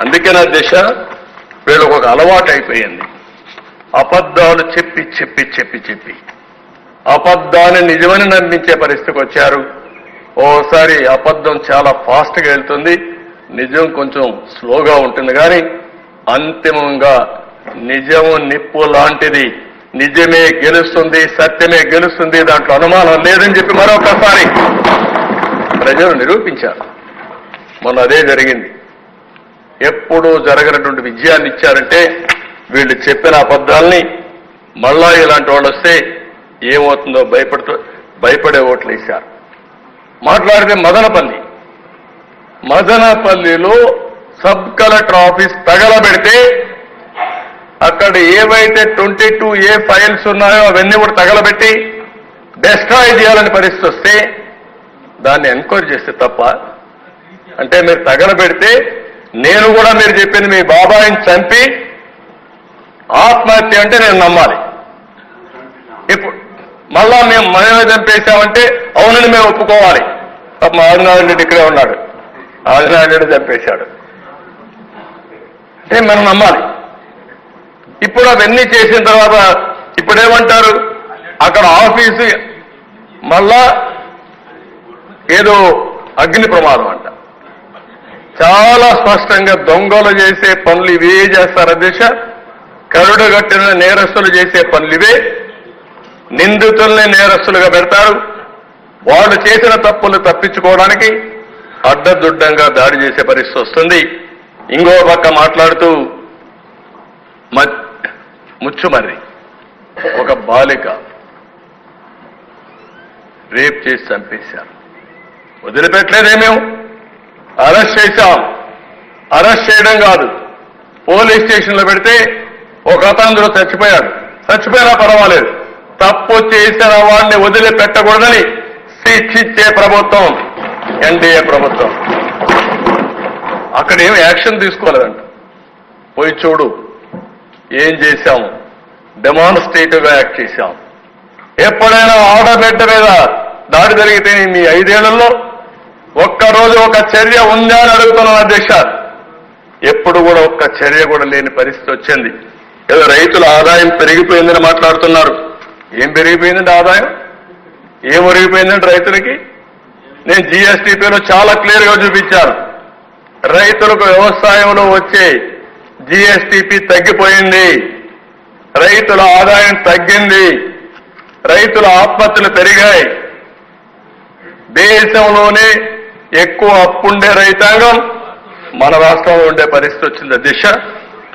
అందుకే నా దిశ వీళ్ళకు ఒక అలవాటు అయిపోయింది. అబద్ధాలు చెప్పి చెప్పి చెప్పి చెప్పి అబద్ధాన్ని నిజమని నమ్మించే పరిస్థితికి వచ్చారు. ఓసారి అబద్ధం చాలా ఫాస్ట్గా వెళ్తుంది, నిజం కొంచెం స్లోగా ఉంటుంది. కానీ అంతిమంగా నిజము నిప్పు లాంటిది, నిజమే గెలుస్తుంది, సత్యమే గెలుస్తుంది, దాంట్లో అనుమానం లేదని చెప్పి మరొకసారి ప్రజలు నిరూపించారు. మొన్న అదే జరిగింది. ఎప్పుడూ జరగనటువంటి విజయాన్ని ఇచ్చారంటే వీళ్ళు చెప్పిన అబద్ధాలని మళ్ళా ఇలాంటి వాళ్ళు వస్తే ఏమవుతుందో భయపడే ఓట్లు వేశారు. మాట్లాడితే మదనపల్లిలో సబ్ కలెక్టర్ ఆఫీస్ తగలబెడితే అక్కడ ఏవైతే 22A ఫైల్స్ ఉన్నాయో అవన్నీ కూడా తగలబెట్టి డెస్ట్రాయ్ చేయాలని పరిస్థితి వస్తే దాన్ని ఎంక్వైరీ చేస్తే తప్ప, అంటే మీరు తగలబెడితే నేను కూడా మీరు చెప్పింది మీ బాబాయిని చంపి ఆత్మహత్య అంటే నేను నమ్మాలి. ఇప్పుడు మళ్ళా మనమే చంపేశామంటే అవునని మేము ఒప్పుకోవాలి. మా ఆదినారాయణ రెడ్డి ఇక్కడే ఉన్నాడు, ఆదినారాయణ రెడ్డి చంపేశాడు అంటే మనం నమ్మాలి. ఇప్పుడు అవన్నీ చేసిన తర్వాత ఇప్పుడేమంటారు, అక్కడ ఆఫీసు మళ్ళా ఏదో అగ్ని ప్రమాదం అంట. చాలా స్పష్టంగా దొంగలు చేసే పనులు ఇవే చేస్తారు అధ్యక్ష. కరుడుగట్టిన నేరస్తులు చేసే పనులు ఇవే. నిందితుల్ని నేరస్తులుగా పెడతారు. వాళ్ళు చేసిన తప్పులు తప్పించుకోవడానికి అడ్డదుడ్డంగా దాడి చేసే పరిస్థితి వస్తుంది. ఇంకో పక్క మాట్లాడుతూ ముచ్చుమర్రి ఒక బాలిక రేప్ చేసి చంపేశారు. వదిలిపెట్టలేదేమేం, అరెస్ట్ చేశాం. అరెస్ట్ చేయడం కాదు, పోలీస్ స్టేషన్లో పెడితే ఒక అతను చచ్చిపోయినా పర్వాలేదు, తప్పు చేసిన వాడిని వదిలిపెట్టకూడదని శిక్షించే ప్రభుత్వం ఎన్డీఏ ప్రభుత్వం. అక్కడ ఏం యాక్షన్ తీసుకోలేదంట. పోయి చూడు ఏం చేశాము, డెమాన్స్ట్రేటివ్గా యాక్ట్ చేశాం. ఎప్పుడైనా ఆడబిడ్డ మీద దాడి జరిగితే మీ 5 ఏళ్లలో ఒక్కరోజు ఒక చర్య ఉందా అని అడుగుతున్నాను అధ్యక్ష. ఎప్పుడు కూడా ఒక్క చర్య కూడా లేని పరిస్థితి వచ్చింది. ఏదో రైతుల ఆదాయం పెరిగిపోయిందని మాట్లాడుతున్నారు. ఏం పెరిగిపోయిందంటే ఆదాయం ఏం ఒరిగిపోయిందంటే రైతులకి నేను జీఎస్టీపీలో చాలా క్లియర్గా చూపించాను. రైతులకు వ్యవసాయంలో వచ్చే జీఎస్టీపీ తగ్గిపోయింది, రైతుల ఆదాయం తగ్గింది, రైతుల ఆత్మహత్యలు పెరిగాయి. దేశంలోనే ఎక్కువ అప్పుండే రైతాంగం మన రాష్ట్రంలో ఉండే పరిస్థితి వచ్చింది అధ్యక్ష.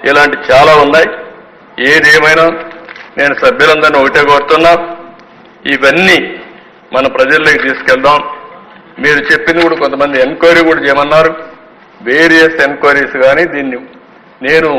ఇలాంటి చాలా ఉన్నాయి. ఏదేమైనా నేను సభ్యులందరినీ ఒకటే కోరుతున్నా, ఇవన్నీ మన ప్రజల్లోకి తీసుకెళ్దాం. మీరు చెప్పింది కూడా కొంతమంది ఎంక్వైరీ కూడా చేయమన్నారు, వేరియస్ ఎంక్వైరీస్. కానీ దీన్ని నేను